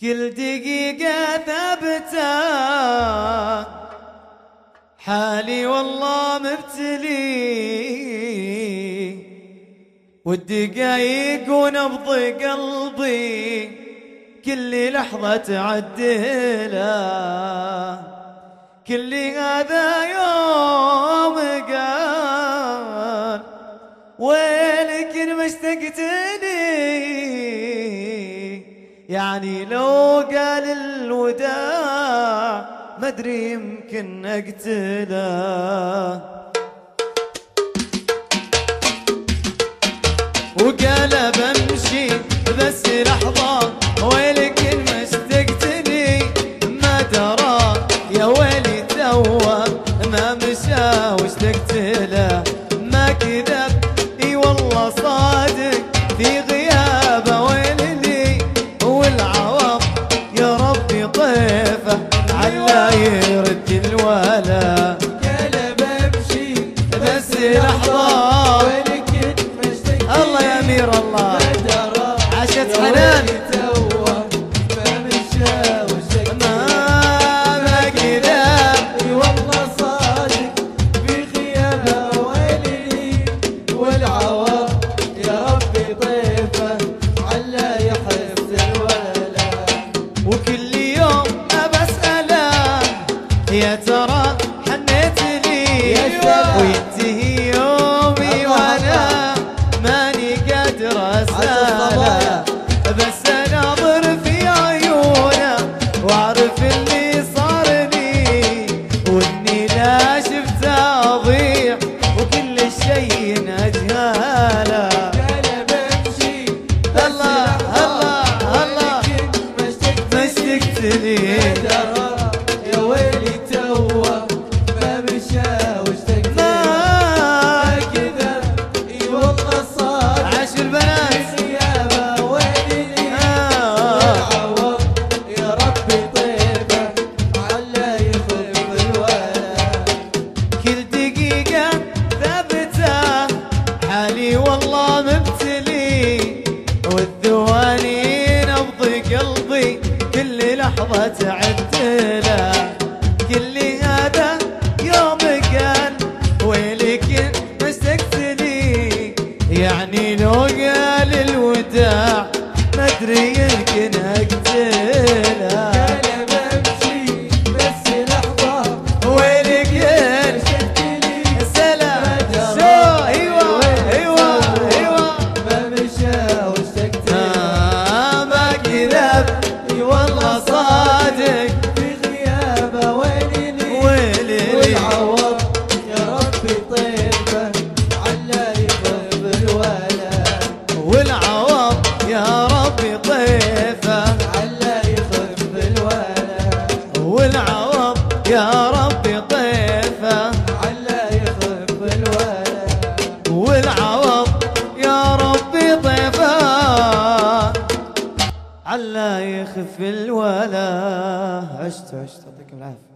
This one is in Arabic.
كل دقيقة ثابتة حالي والله مبتلي، والدقايق ونبض قلبي كل لحظة تعدله، كل هذا يوم قال ويلك ما اشتقتني، يعني لو قال الوداع ما ادري يمكن اقتله، وقال بمشي بس لحظة ويلك ما اشتقتني، ما درى يا ويلي توه ما مشى واشتقت له، ما كذب اي والله صادق في غيابه، ويلي والعوض يا ربي طيفه علا يرد الولا، قال بمشي بس لحظة ويلك ما اشتقتني، الله يا امير الله عاشت حنان يا ترى حنيت لي وينتهي يومي وانا ماني قادر اساله، بس اناظر في عيونه واعرف اللي صارني، واني لا شفته اضيع وكل شيء اجهاله. قال بمشي الله الله الله ما اشتقت لي، والله مبتلي والذواني نبض قلبي كل لحظة تعدله، كل هذا يوم قال ويلك ما اشتقت لي، يعني لو قال الوداع ما ادري يمكن اقتله. قال بمشي بس لحظة ويلك والله صادق في غيابه، ويلي والعوض يا ربي طيبه علا يخف الولا، والعوض يا ربي طيفه علا يخف الولا، والعوض يا ربي طيفه علا يخف الولا، والعوض يا ربي طيفه علا يخف الولا. عشت يعطيكم العافيه.